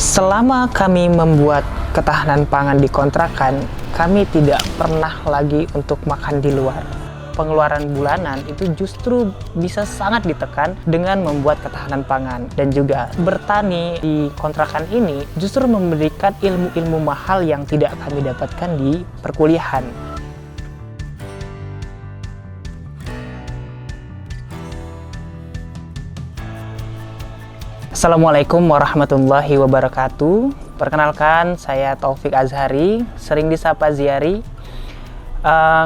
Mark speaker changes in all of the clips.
Speaker 1: Selama kami membuat ketahanan pangan di kontrakan, kami tidak pernah lagi untuk makan di luar. Pengeluaran bulanan itu justru bisa sangat ditekan dengan membuat ketahanan pangan. Dan juga bertani di kontrakan ini justru memberikan ilmu-ilmu mahal yang tidak kami dapatkan di perkuliahan. Assalamualaikum warahmatullahi wabarakatuh. Perkenalkan, saya Taufik Azhari, sering disapa Ziari.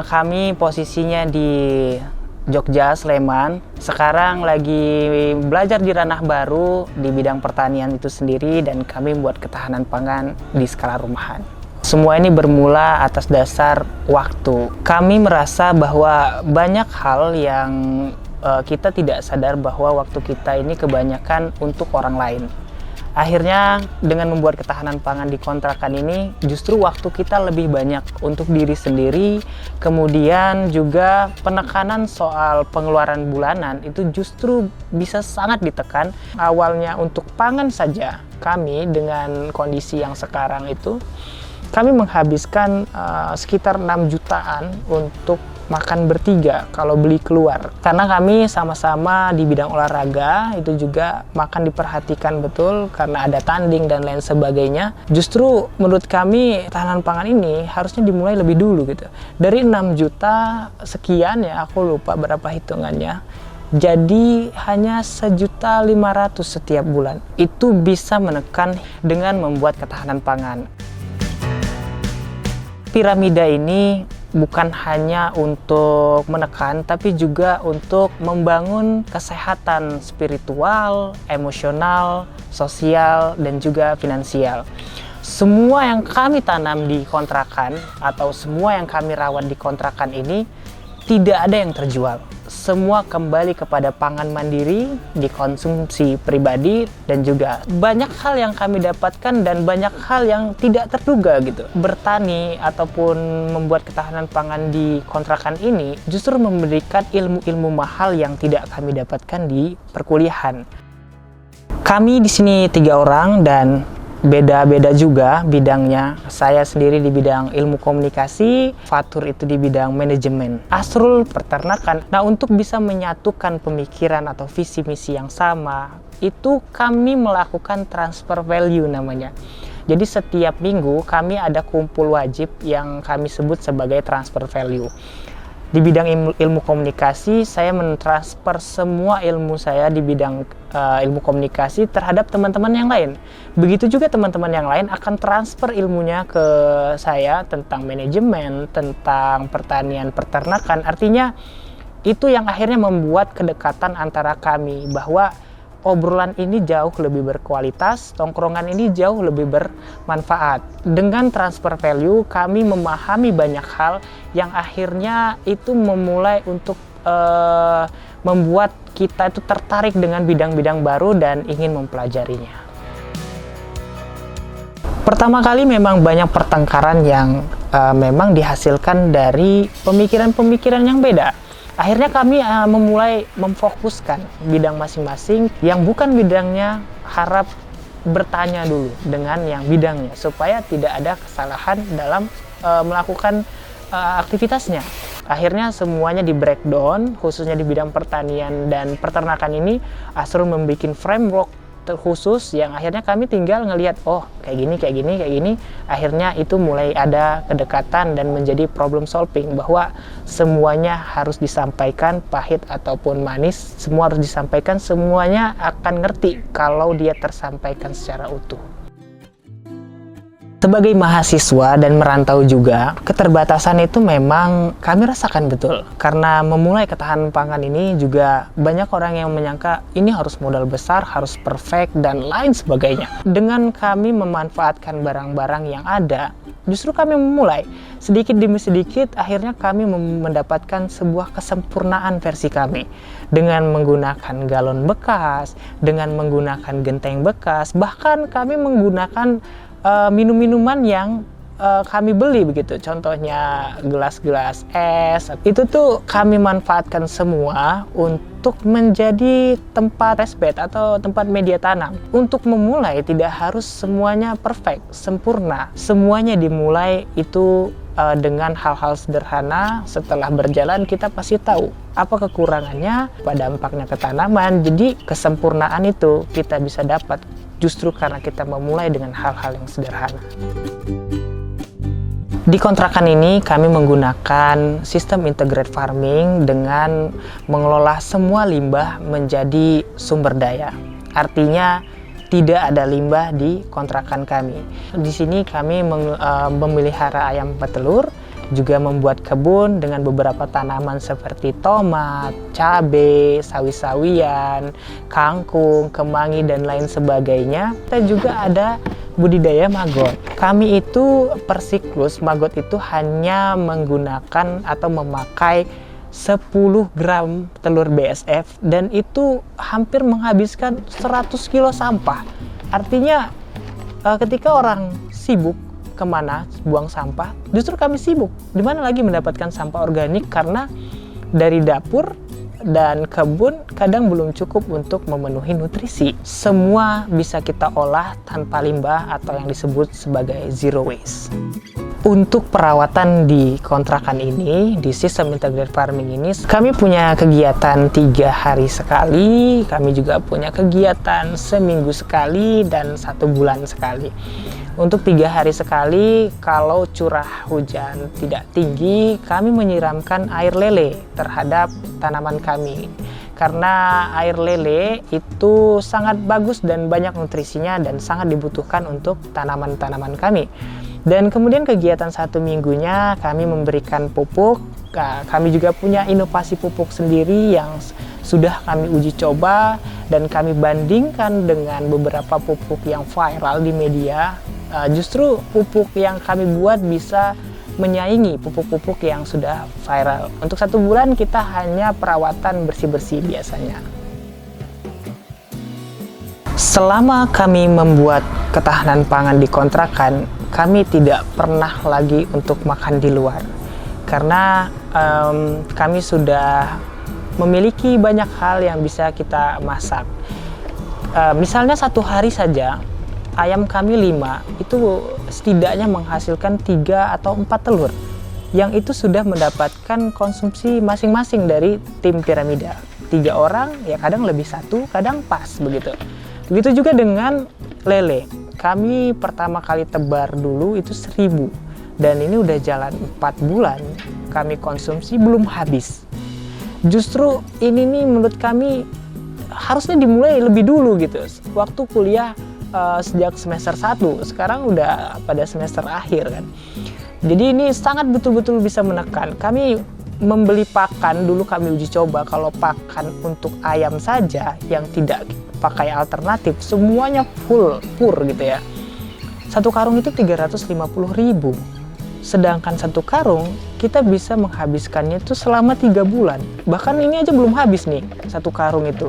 Speaker 1: Kami posisinya di Jogja, Sleman. Sekarang lagi belajar di ranah baru di bidang pertanian itu sendiri, dan kami membuat ketahanan pangan di skala rumahan. Semua ini bermula atas dasar waktu. Kami merasa bahwa banyak hal yang kita tidak sadar bahwa waktu kita ini kebanyakan untuk orang lain. Akhirnya dengan membuat ketahanan pangan di kontrakan ini, justru waktu kita lebih banyak untuk diri sendiri. Kemudian juga penekanan soal pengeluaran bulanan itu justru bisa sangat ditekan. Awalnya untuk pangan saja, kami dengan kondisi yang sekarang itu, kami menghabiskan sekitar 6 jutaan untuk makan bertiga kalau beli keluar. Karena kami sama-sama di bidang olahraga, itu juga makan diperhatikan betul karena ada tanding dan lain sebagainya. Justru menurut kami ketahanan pangan ini harusnya dimulai lebih dulu gitu. Dari 6 juta sekian ya, aku lupa berapa hitungannya. Jadi hanya 1.500.000 setiap bulan. Itu bisa menekan dengan membuat ketahanan pangan. Piramida ini bukan hanya untuk menekan, tapi juga untuk membangun kesehatan spiritual, emosional, sosial, dan juga finansial. Semua yang kami tanam di kontrakan atau semua yang kami rawat di kontrakan ini tidak ada yang terjual. Semua kembali kepada pangan mandiri, dikonsumsi pribadi, dan juga banyak hal yang kami dapatkan dan banyak hal yang tidak terduga gitu. Bertani ataupun membuat ketahanan pangan di kontrakan ini justru memberikan ilmu-ilmu mahal yang tidak kami dapatkan di perkuliahan. Kami di sini 3 orang dan beda-beda juga bidangnya. Saya sendiri di bidang ilmu komunikasi, Fatur itu di bidang manajemen, Asrul peternakan. Nah, untuk bisa menyatukan pemikiran atau visi misi yang sama, itu kami melakukan transfer value namanya. Jadi setiap minggu kami ada kumpul wajib yang kami sebut sebagai transfer value. Di bidang ilmu komunikasi, saya mentransfer semua ilmu saya di bidang ilmu komunikasi terhadap teman-teman yang lain. Begitu juga teman-teman yang lain akan transfer ilmunya ke saya tentang manajemen, tentang pertanian, peternakan. Artinya itu yang akhirnya membuat kedekatan antara kami, bahwa obrolan ini jauh lebih berkualitas, tongkrongan ini jauh lebih bermanfaat. Dengan transfer value, kami memahami banyak hal yang akhirnya itu memulai untuk membuat kita itu tertarik dengan bidang-bidang baru dan ingin mempelajarinya. Pertama kali memang banyak pertengkaran yang memang dihasilkan dari pemikiran-pemikiran yang beda. Akhirnya kami memulai memfokuskan bidang masing-masing yang bukan bidangnya, harap bertanya dulu dengan yang bidangnya supaya tidak ada kesalahan dalam melakukan aktivitasnya. Akhirnya semuanya di breakdown, khususnya di bidang pertanian dan peternakan ini. Asrul membuat framework khusus yang akhirnya kami tinggal ngelihat, oh kayak gini. Akhirnya itu mulai ada kedekatan dan menjadi problem solving, bahwa semuanya harus disampaikan, pahit ataupun manis, semua harus disampaikan, semuanya akan ngerti kalau dia tersampaikan secara utuh. Sebagai mahasiswa dan merantau juga, keterbatasan itu memang kami rasakan betul. Karena memulai ketahanan pangan ini juga banyak orang yang menyangka ini harus modal besar, harus perfect, dan lain sebagainya. Dengan kami memanfaatkan barang-barang yang ada, justru kami memulai sedikit demi sedikit. Akhirnya kami mendapatkan sebuah kesempurnaan versi kami. Dengan menggunakan galon bekas, dengan menggunakan genteng bekas, bahkan kami menggunakan minum-minuman yang kami beli begitu, contohnya gelas-gelas es, itu tuh kami manfaatkan semua untuk menjadi tempat test bed atau tempat media tanam. Untuk memulai tidak harus semuanya perfect, sempurna. Semuanya dimulai itu dengan hal-hal sederhana. Setelah berjalan kita pasti tahu apa kekurangannya, apa dampaknya ke tanaman. Jadi kesempurnaan itu kita bisa dapat justru karena kita memulai dengan hal-hal yang sederhana. Di kontrakan ini kami menggunakan sistem integrated farming dengan mengelola semua limbah menjadi sumber daya. Artinya tidak ada limbah di kontrakan kami. Di sini kami memelihara ayam petelur, juga membuat kebun dengan beberapa tanaman seperti tomat, cabai, sawi-sawian, kangkung, kemangi, dan lain sebagainya. Kita juga ada budidaya maggot. Kami itu per siklus maggot itu hanya menggunakan atau memakai 10 gram telur BSF dan itu hampir menghabiskan 100 kilo sampah. Artinya ketika orang sibuk kemana buang sampah, justru kami sibuk dimana lagi mendapatkan sampah organik karena dari dapur dan kebun kadang belum cukup untuk memenuhi nutrisi. Semua bisa kita olah tanpa limbah atau yang disebut sebagai zero waste. Untuk perawatan di kontrakan ini, di sistem integrated farming ini, kami punya kegiatan 3 hari sekali, kami juga punya kegiatan seminggu sekali dan 1 bulan sekali. Untuk 3 hari sekali, kalau curah hujan tidak tinggi, kami menyiramkan air lele terhadap tanaman kami. Karena air lele itu sangat bagus dan banyak nutrisinya dan sangat dibutuhkan untuk tanaman-tanaman kami. Dan kemudian kegiatan 1 minggunya kami memberikan pupuk. Kami juga punya inovasi pupuk sendiri yang sudah kami uji coba dan kami bandingkan dengan beberapa pupuk yang viral di media. Justru pupuk yang kami buat bisa menyaingi pupuk-pupuk yang sudah viral. Untuk 1 bulan kita hanya perawatan bersih-bersih biasanya. Selama kami membuat ketahanan pangan di kontrakan, kami tidak pernah lagi untuk makan di luar. Karena kami sudah memiliki banyak hal yang bisa kita masak. Misalnya 1 hari saja, ayam kami 5, itu setidaknya menghasilkan 3 atau 4 telur. Yang itu sudah mendapatkan konsumsi masing-masing dari tim piramida. 3 orang, ya kadang lebih 1, kadang pas begitu. Begitu juga dengan lele. Kami pertama kali tebar dulu itu 1000. Dan ini udah jalan 4 bulan. Kami konsumsi belum habis. Justru ini nih menurut kami harusnya dimulai lebih dulu gitu. Waktu kuliah sejak semester 1, sekarang udah pada semester akhir kan. Jadi ini sangat betul-betul bisa menekan. Kami membeli pakan dulu, kami uji coba kalau pakan untuk ayam saja yang tidak pakai alternatif semuanya pur gitu ya. 1 karung itu 350.000. Sedangkan 1 karung kita bisa menghabiskannya itu selama 3 bulan. Bahkan ini aja belum habis nih 1 karung itu.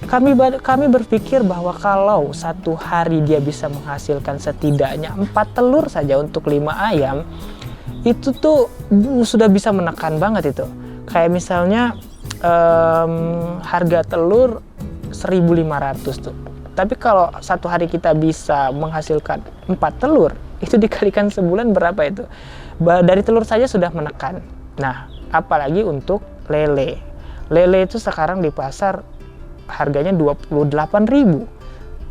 Speaker 1: Kami berpikir bahwa kalau 1 hari dia bisa menghasilkan setidaknya 4 telur saja untuk 5 ayam, itu tuh sudah bisa menekan banget itu. Kayak misalnya harga telur 1.500 tuh. Tapi kalau 1 hari kita bisa menghasilkan 4 telur, itu dikalikan sebulan berapa itu? Dari telur saja sudah menekan. Nah, apalagi untuk lele. Lele itu sekarang di pasar harganya 28.000.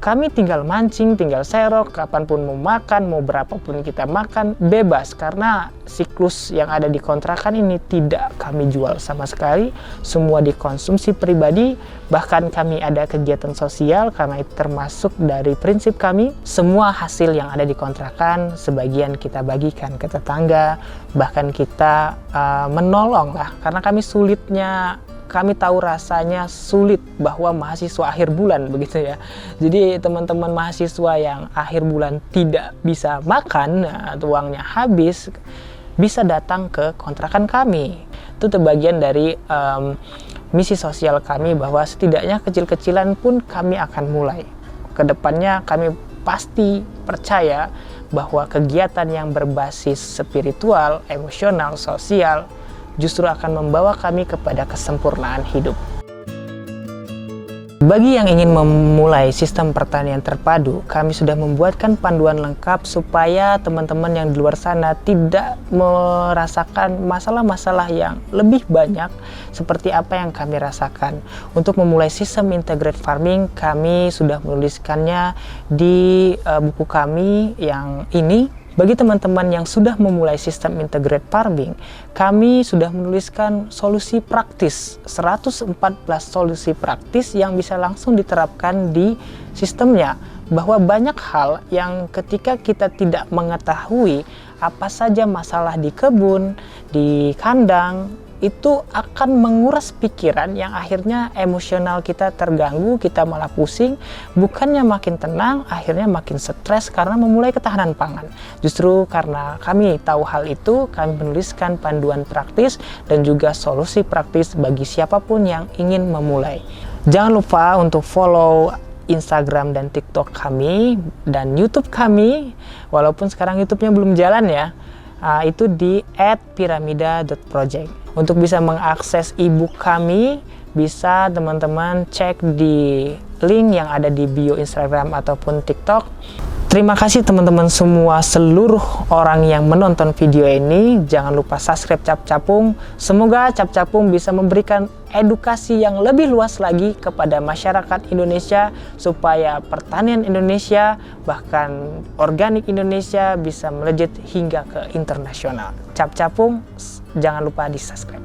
Speaker 1: Kami tinggal mancing, tinggal serok, kapanpun mau makan, mau berapapun kita makan, bebas. Karena siklus yang ada di kontrakan ini tidak kami jual sama sekali, semua dikonsumsi pribadi. Bahkan kami ada kegiatan sosial, karena itu termasuk dari prinsip kami. Semua hasil yang ada di kontrakan, sebagian kita bagikan ke tetangga, bahkan kita menolong lah. Karena kami tahu rasanya sulit bahwa mahasiswa akhir bulan begitu ya. Jadi teman-teman mahasiswa yang akhir bulan tidak bisa makan, uangnya habis, bisa datang ke kontrakan kami. Itu terbagian dari misi sosial kami bahwa setidaknya kecil-kecilan pun kami akan mulai. Kedepannya kami pasti percaya bahwa kegiatan yang berbasis spiritual, emosional, sosial justru akan membawa kami kepada kesempurnaan hidup. Bagi yang ingin memulai sistem pertanian terpadu, kami sudah membuatkan panduan lengkap supaya teman-teman yang di luar sana tidak merasakan masalah-masalah yang lebih banyak seperti apa yang kami rasakan. Untuk memulai sistem integrated farming, kami sudah menuliskannya di buku kami yang ini. Bagi teman-teman yang sudah memulai sistem integrated farming, kami sudah menuliskan solusi praktis, 114 solusi praktis yang bisa langsung diterapkan di sistemnya. Bahwa banyak hal yang ketika kita tidak mengetahui apa saja masalah di kebun, di kandang, itu akan menguras pikiran yang akhirnya emosional kita terganggu, kita malah pusing, bukannya makin tenang, akhirnya makin stres karena memulai ketahanan pangan. Justru karena kami tahu hal itu, kami menuliskan panduan praktis dan juga solusi praktis bagi siapapun yang ingin memulai. Jangan lupa untuk follow Instagram dan TikTok kami dan YouTube kami, walaupun sekarang YouTube-nya belum jalan ya. Itu di @piramida.project. Untuk bisa mengakses ebook kami, bisa teman-teman cek di link yang ada di bio Instagram ataupun TikTok. Terima kasih teman-teman semua, seluruh orang yang menonton video ini. Jangan lupa subscribe Cap Capung. Semoga Cap Capung bisa memberikan edukasi yang lebih luas lagi kepada masyarakat Indonesia supaya pertanian Indonesia, bahkan organik Indonesia bisa melejit hingga ke internasional. Cap Capung, jangan lupa di subscribe.